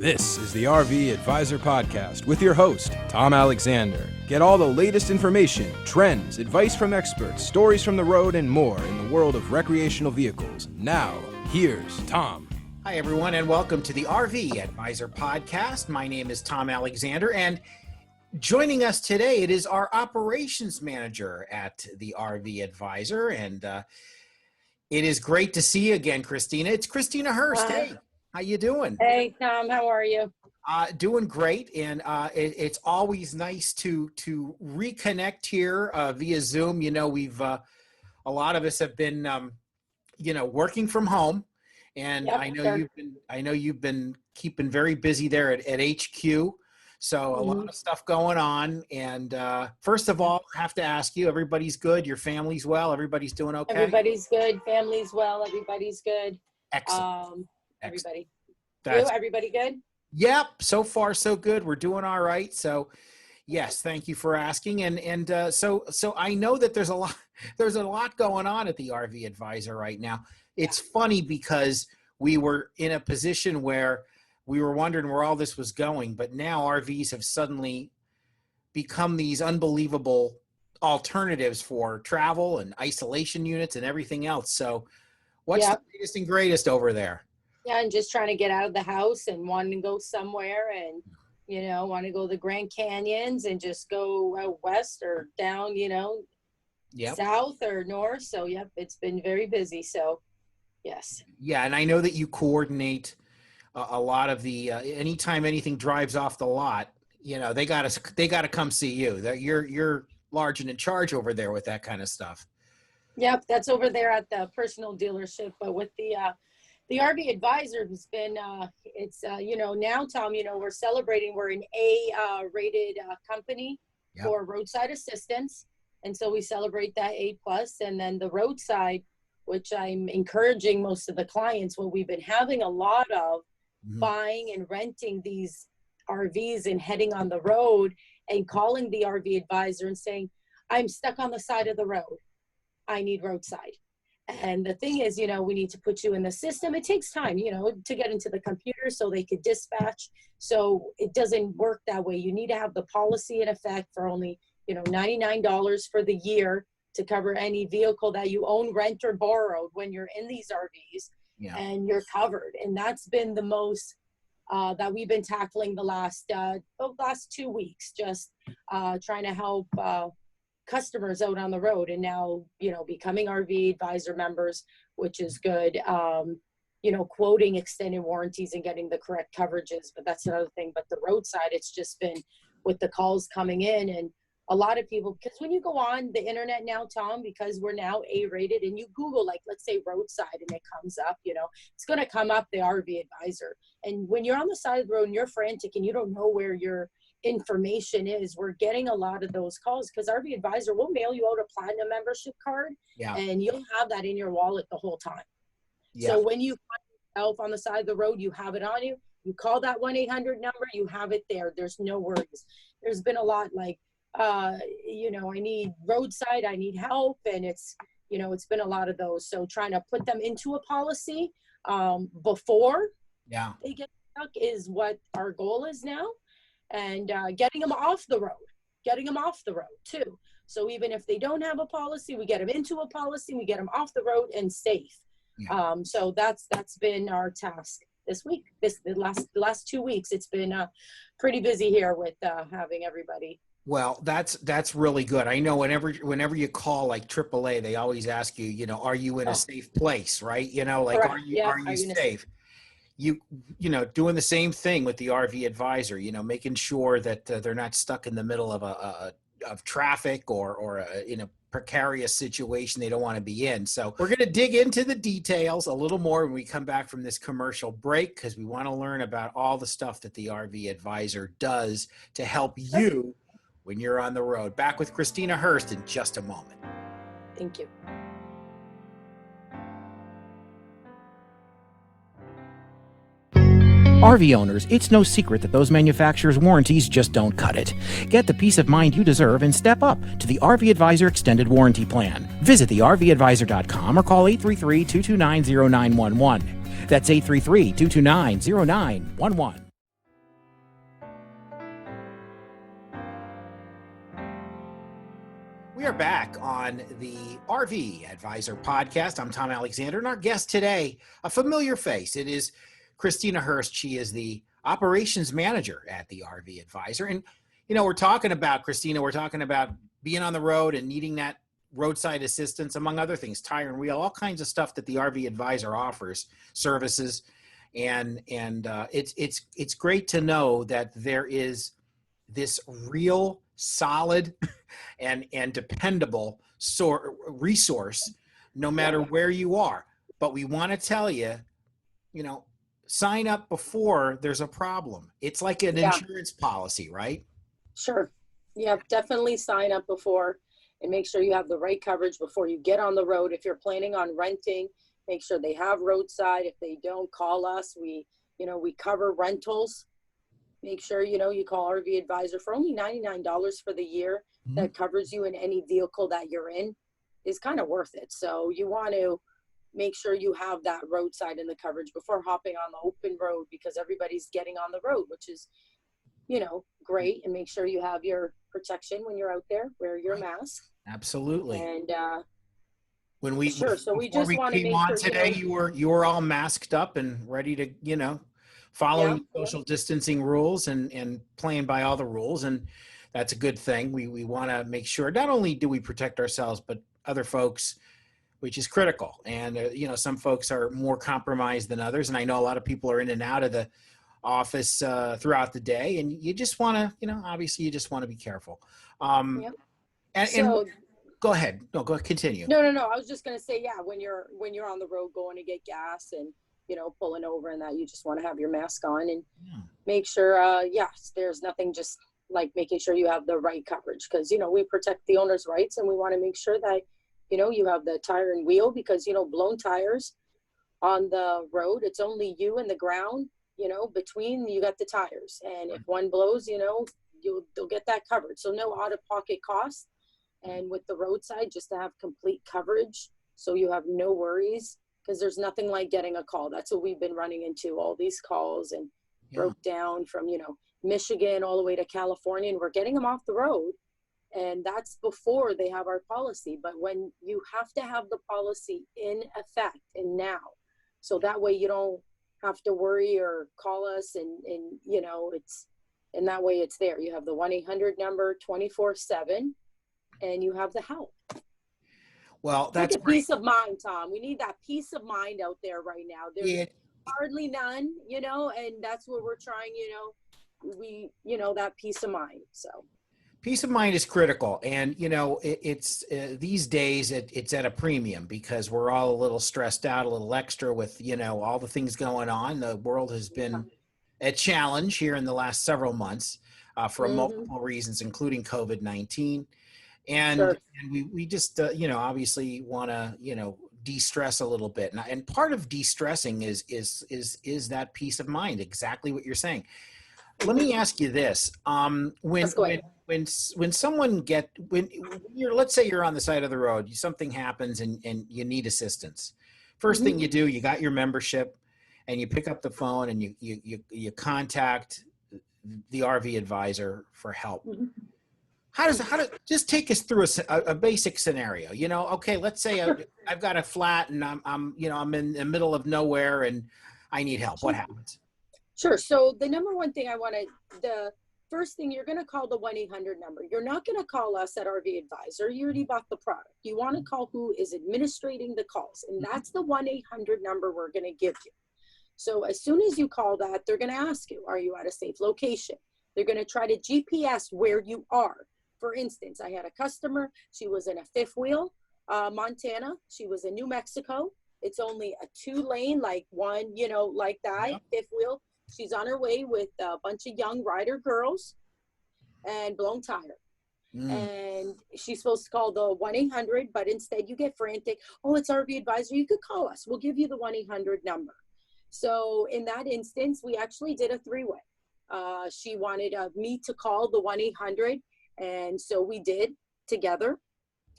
This is the RV Advisor Podcast with your host, Tom Alexander. Get all the latest information, trends, advice from experts, stories from the road, and more in the world of recreational vehicles. Now, here's Tom. Hi, everyone, and welcome to the RV Advisor Podcast. My name is Tom Alexander, and joining us today, it is our operations manager at the RV Advisor, and it is great to see you again, Christina. It's Christina Hurst. Hey, how you doing? Hey, Tom, how are you? Doing great, and it's always nice to reconnect here via Zoom. You know, we've a lot of us have been, working from home, and Yep, I know you've been keeping very busy there at HQ. So a lot of stuff going on. And first of all, I have to ask you, everybody's good? Your family's well? Everybody's doing okay? Everybody's good. Family's well. Everybody's good. Excellent. Everybody. That's, Everybody good? Yep. So far, so good. We're doing all right. So yes, thank you for asking. And so I know that there's a lot going on at the RV Advisor right now. It's funny because we were in a position where we were wondering where all this was going, but now RVs have suddenly become these unbelievable alternatives for travel and isolation units and everything else. So what's the latest and greatest over there? Yeah, and just trying to get out of the house and wanting to go somewhere and, want to go to the Grand Canyons and just go out west or down, south or north. So, it's been very busy. So, yes. Yeah, and I know that you coordinate a lot of the anytime anything drives off the lot, they gotta come see you. You're large and in charge over there with that kind of stuff. Yep, that's over there at the personal dealership. But with the RV Advisor has been now, Tom, we're celebrating. We're an A rated company for roadside assistance, and so we celebrate that A+. And then the roadside, which I'm encouraging most of the clients, what we've been having a lot of buying and renting these RVs and heading on the road and calling the RV Advisor and saying, I'm stuck on the side of the road. I need roadside. And the thing is, we need to put you in the system. It takes time, to get into the computer so they could dispatch. So it doesn't work that way. You need to have the policy in effect for only, $99 for the year to cover any vehicle that you own, rent, or borrowed when you're in these RVs. Yeah. And you're covered. And that's been the most that we've been tackling the last 2 weeks, just trying to help customers out on the road. And now, becoming RV Advisor members, which is good, quoting extended warranties and getting the correct coverages. But that's another thing. But the roadside, it's just been with the calls coming in, and a lot of people, because when you go on the internet now, Tom, because we're now A-rated, and you Google, like, let's say roadside, and it comes up, it's going to come up the RV Advisor. And when you're on the side of the road and you're frantic and you don't know where your information is, we're getting a lot of those calls because RV Advisor will mail you out a platinum membership card, and you'll have that in your wallet the whole time. Yeah. So when you find yourself on the side of the road, you have it on you. You call that 1-800 number, you have it there. There's no worries. There's been a lot like, I need roadside, I need help. And it's been a lot of those. So trying to put them into a policy before they get stuck is what our goal is now. And getting them off the road too. So even if they don't have a policy, we get them into a policy, we get them off the road and safe. Yeah. So that's been our task this week. The last 2 weeks, it's been pretty busy here with having everybody. Well, that's really good. I know whenever you call like AAA, they always ask you, are you in a safe place, right? Correct. are you safe? Doing the same thing with the RV Advisor, making sure that they're not stuck in the middle of of traffic or in a precarious situation they don't want to be in. So we're going to dig into the details a little more when we come back from this commercial break, because we want to learn about all the stuff that the RV Advisor does to help you when you're on the road. Back with Christina Hurst in just a moment. Thank you. RV owners, it's no secret that those manufacturers' warranties just don't cut it. Get the peace of mind you deserve and step up to the RV Advisor Extended Warranty Plan. Visit thervadvisor.com or call 833-229-0911. That's 833-229-0911. We are back on the RV Advisor podcast. I'm Tom Alexander, and our guest today, a familiar face. It is Christina Hurst. She is the operations manager at the RV Advisor. And, you know, we're talking about, Christina, we're talking about being on the road and needing that roadside assistance, among other things, tire and wheel, all kinds of stuff that the RV Advisor offers, services. And it's great to know that there is this real solid and dependable resource no matter where you are. But we want to tell you, you know, sign up before there's a problem. It's like an insurance policy, right? Sure. Yeah, definitely sign up before and make sure you have the right coverage before you get on the road. If you're planning on renting, make sure they have roadside. If they don't, call us. We cover rentals. Make sure, you call RV Advisor for only $99 for the year. Mm-hmm. That covers you in any vehicle that you're in. Is kind of worth it. So you want to make sure you have that roadside in the coverage before hopping on the open road, because everybody's getting on the road, which is, great. And make sure you have your protection when you're out there. Wear your mask. Absolutely. And when we so we just want to make on sure today, you were all masked up and ready to following social distancing rules and playing by all the rules, and that's a good thing. We want to make sure not only do we protect ourselves but other folks, which is critical. And some folks are more compromised than others, and I know a lot of people are in and out of the office throughout the day, and you just want to obviously you just want to be careful. And go ahead. No, go continue. No. I was just going to say, when you're on the road going to get gas and, pulling over and that, you just want to have your mask on and make sure, there's nothing, just like making sure you have the right coverage, because, we protect the owner's rights, and we want to make sure that, you have the tire and wheel, because, blown tires on the road, it's only you and the ground, between you got the tires. And if one blows, they'll get that covered. So no out-of-pocket costs. And with the roadside, just to have complete coverage, so you have no worries, because there's nothing like getting a call. That's what we've been running into, all these calls, and broke down from, Michigan all the way to California, and we're getting them off the road. And that's before they have our policy. But when you have to have the policy in effect and now, so that way you don't have to worry or call us, and it's, and that way it's there. You have the 1-800 number 24/7. And you have the help. Well, that's like a peace of mind, Tom. We need that peace of mind out there right now. There's hardly none, and that's what we're trying, that peace of mind. So peace of mind is critical. And, it's these days it's at a premium, because we're all a little stressed out, a little extra with, all the things going on. The world has been a challenge here in the last several months for multiple reasons, including COVID-19. And we just, obviously want to, de-stress a little bit. And part of de-stressing is that peace of mind, exactly what you're saying. Let me ask you this. When someone when you're, let's say you're on the side of the road, something happens and you need assistance. First thing you do, you got your membership, and you pick up the phone and you contact the RV Advisor for help. How does just take us through a basic scenario? Okay, let's say I've got a flat and I'm in the middle of nowhere and I need help. What happens? Sure. So the number one thing the first thing, you're going to call the 1-800 number. You're not going to call us at RV Advisor. You already bought the product. You want to call who is administrating the calls, and that's the 1-800 number we're going to give you. So as soon as you call that, they're going to ask you, are you at a safe location? They're going to try to GPS where you are. For instance, I had a customer. She was in a fifth wheel, Montana. She was in New Mexico. It's only a 2-lane, like one, like that, fifth wheel. She's on her way with a bunch of young rider girls and blown tire. And she's supposed to call the 1-800, but instead you get frantic. Oh, it's RV Advisor. You could call us. We'll give you the 1-800 number. So in that instance, we actually did a 3-way. She wanted me to call the 1-800. And so we did together.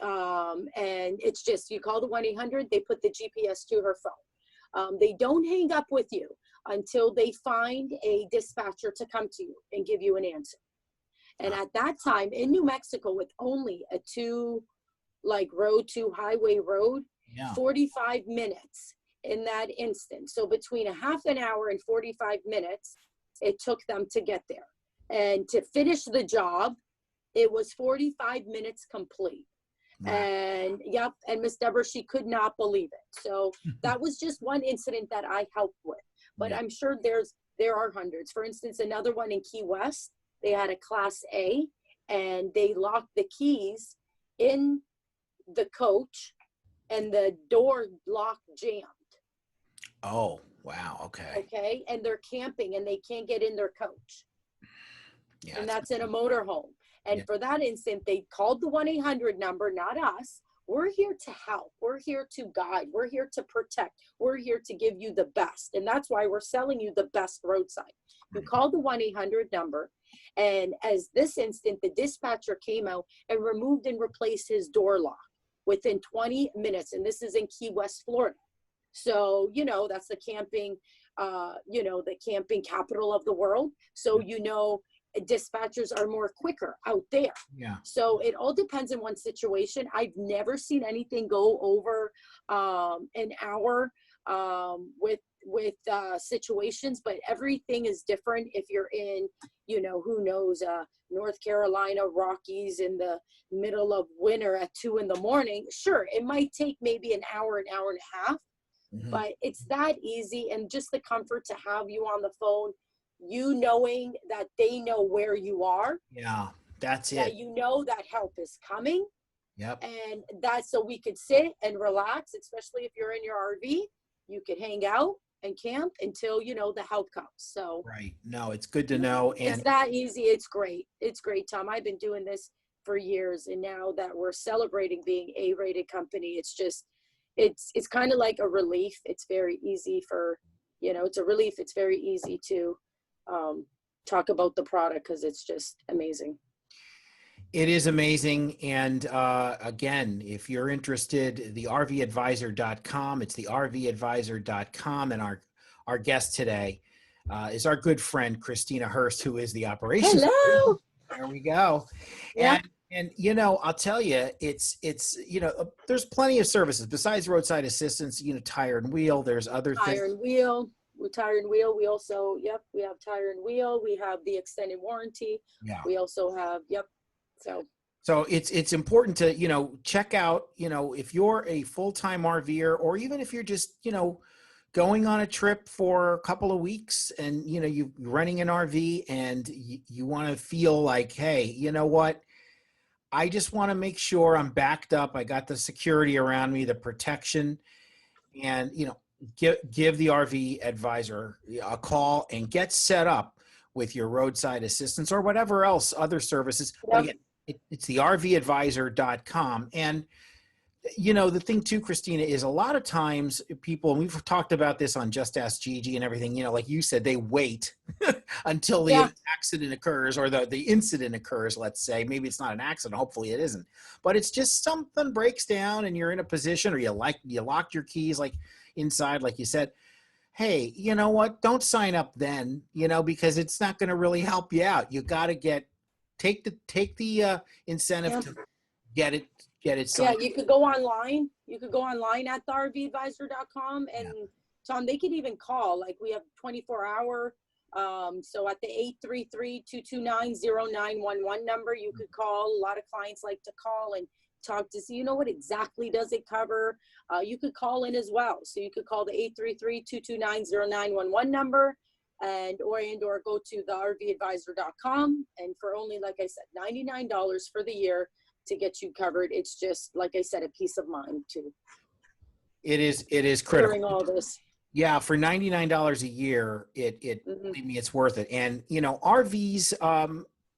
And it's just, you call the 1-800, they put the GPS to her phone. They don't hang up with you until they find a dispatcher to come to you and give you an answer. And at that time in New Mexico, with only a 2 like road to highway road, Yeah. 45 minutes in that instant. So between a half an hour and 45 minutes, it took them to get there. And to finish the job, it was 45 minutes complete. Wow. And yep, and Miss Deborah, she could not believe it. So that was just one incident that I helped with. But Yeah. I'm sure there are hundreds. For instance, another one in Key West, they had a Class A, and they locked the keys in the coach, and the door lock jammed. Oh, wow. Okay. Okay, and they're camping and they can't get in their coach. Yeah. And that's in a motorhome. And Yeah. for that instant, they called the 1-800 number, not us. We're here to help. We're here to guide. We're here to protect. We're here to give you the best. And that's why we're selling you the best roadside. You call the 1-800 number. And as this instant, the dispatcher came out and removed and replaced his door lock within 20 minutes. And this is in Key West, Florida. So, you know, that's the camping, the camping capital of the world. So, you know, dispatchers are more quicker out there. Yeah. So it all depends on one situation. I've never seen anything go over an hour with situations, but everything is different. If you're in, you know, who knows, North Carolina Rockies in the middle of winter at 2 a.m, sure, it might take maybe an hour and a half, but it's that easy. And just the comfort to have you on the phone, you knowing that they know where you are. Yeah, that's that it. you know that help is coming. Yep. And that's so we could sit and relax, especially if you're in your RV. You could hang out and camp until, you know, the help comes. So Right. No, it's good to know. it's And that easy. It's great. It's great, Tom. I've been doing this for years, and now that we're celebrating being a rated company, it's just, it's kind of like a relief. It's very easy for, you know, it's a relief. It's very easy to talk about the product because it's just amazing. it is amazing. And again, if you're interested, the RVadvisor.com, it's the RVadvisor.com. And our guest today is our good friend, Christina Hurst, who is the operations. Hello. There we go. Yeah. And, you know, I'll tell you, it's, you know, there's plenty of services besides roadside assistance, you know, tire and wheel. There's other things. Tire and wheel. With tire and wheel, we also, we have tire and wheel. We have the extended warranty. Yeah. We also have, So it's important to, you know, check out, you know, if you're a full-time RVer, or even if you're just, you know, going on a trip for a couple of weeks and, you know, you're renting an RV and you want to feel like, hey, you know what? I just want to make sure I'm backed up. I got the security around me, the protection, and, you know, give the RV advisor a call and get set up with your roadside assistance or whatever else, other services. But again, it's the RVadvisor.com. And, you know, the thing too, Christina, is a lot of times people, and we've talked about this on Just Ask Gigi and everything, you know, like you said, they wait until the accident occurs, or the incident occurs, let's say. Maybe it's not an accident. Hopefully it isn't. But it's just something breaks down and you're in a position, or you locked your keys like inside, like you said. Hey, you know what? Don't sign up then, you know, because it's not going to really help you out. You got to take the incentive to get it signed. you could go online. You could go online at the RVadvisor.com, and Tom, they could even call. Like, we have 24-hour. So at the 833-229-0911 number, you could call. A lot of clients like to call and talk to see, you know, what exactly does it cover. You could call in as well. So you could call the 833-229-0911 number, or go to the RVadvisor.com, and for only, like I said, $99 for the year to get you covered. It's just, like I said, a peace of mind too. It is critical. During all this. Yeah, for $99 a year, believe me, it's worth it. And, you know, RVs,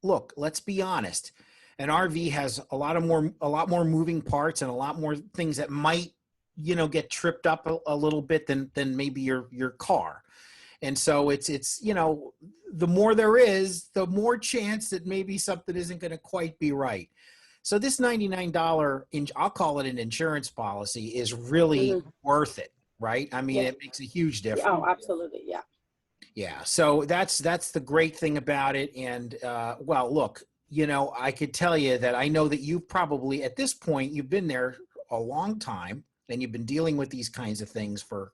look, let's be honest. An RV has a lot more moving parts and a lot more things that might, you know, get tripped up a little bit than maybe your car. And so it's, you know, the more there is, the more chance that maybe something isn't going to quite be right. So this $99, I'll call it an insurance policy, is really worth it, right? I mean, it makes a huge difference. Oh, absolutely. Yeah. Yeah. So that's the great thing about it. And well, look, I could tell you that I know that you've probably, at this point, you've been there a long time and you've been dealing with these kinds of things for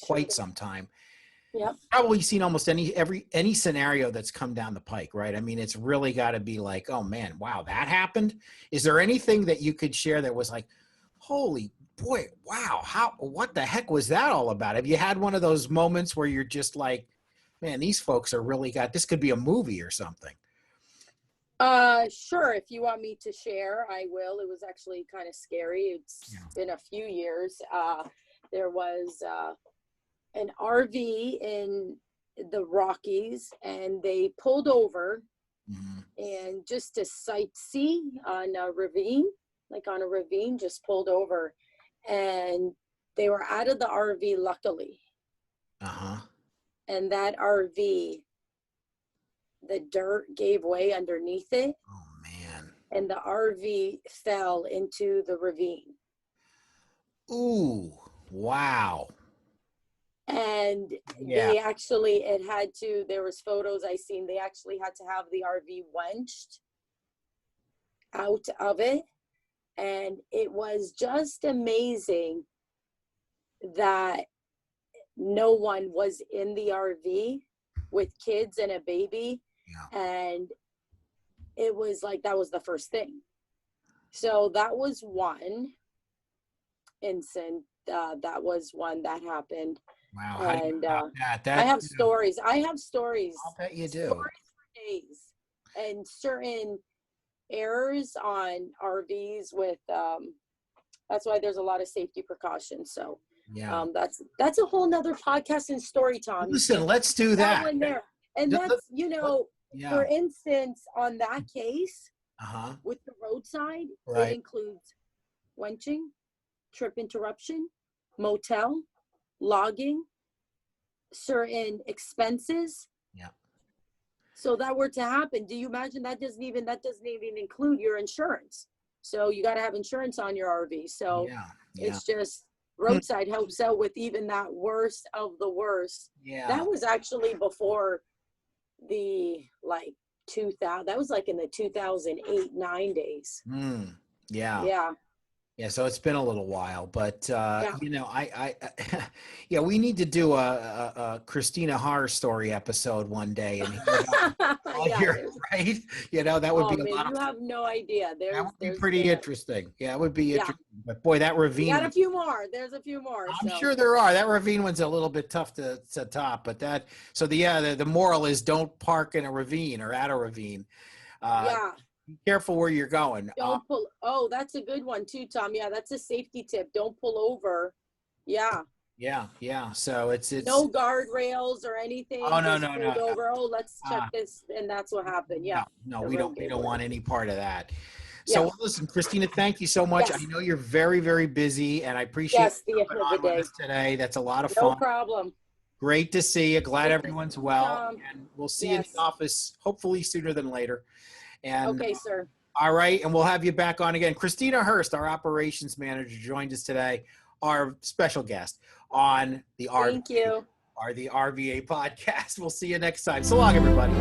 quite some time. Yep. Probably seen almost any scenario that's come down the pike, right? I mean, it's really got to be like, oh man, wow, that happened. Is there anything that you could share that was like, holy boy, wow, what the heck was that all about? Have you had one of those moments where you're just like, man, these folks are really this could be a movie or something? Sure. If you want me to share, I will. It was actually kind of scary. It's been a few years. There was an RV in the Rockies, and they pulled over and just to sightsee on a ravine, just pulled over, and they were out of the RV, luckily. And that RV, the dirt gave way underneath it. Oh man. And the RV fell into the ravine. Ooh, wow. And they actually, there was photos I seen, they actually had to have the RV wenched out of it. And it was just amazing that no one was in the RV with kids and a baby. And it was like, that was the first thing. So that was one incident. That was one that happened. Wow. And I have stories. I'll bet you do. Stories for days. And certain errors on RVs with, that's why there's a lot of safety precautions. So that's a whole nother podcast and story, Tom. Listen, let's do that. One there. And that's, for instance, on that case, with the roadside, it includes wenching, trip interruption, motel, logging, certain expenses. So that were to happen, do you imagine that doesn't even include your insurance? So you got to have insurance on your RV. So it's just roadside helps out with even that worst of the worst. That was actually before the 2000. That was in the 2008-9 days. Yeah, so it's been a little while, but we need to do a Christina Hurst story episode one day, and right? That would be a lot of fun. You have no idea. That would be pretty interesting. Yeah, it would be interesting. But boy, that ravine. Got a few more. There's a few more. I'm sure there are. That ravine one's a little bit tough to top, but the moral is don't park in a ravine or at a ravine. Be careful where you're going. Don't pull. Oh, that's a good one too, Tom. Yeah, that's a safety tip. Don't pull over. Yeah. So it's no guardrails or anything. Oh no. Over. Oh, let's check this, and that's what happened. Yeah. No, we don't want any part of that. So listen, Christina, thank you so much. I know you're very, very busy, and I appreciate you coming on with us today. That's a lot of fun. No problem. Great to see you. Glad everyone's well, and we'll see you in the office hopefully sooner than later. And, okay, sir. All right, and we'll have you back on again. Christina Hurst, our operations manager, joined us today, our special guest on the RVA podcast. We'll see you next time. So long, everybody.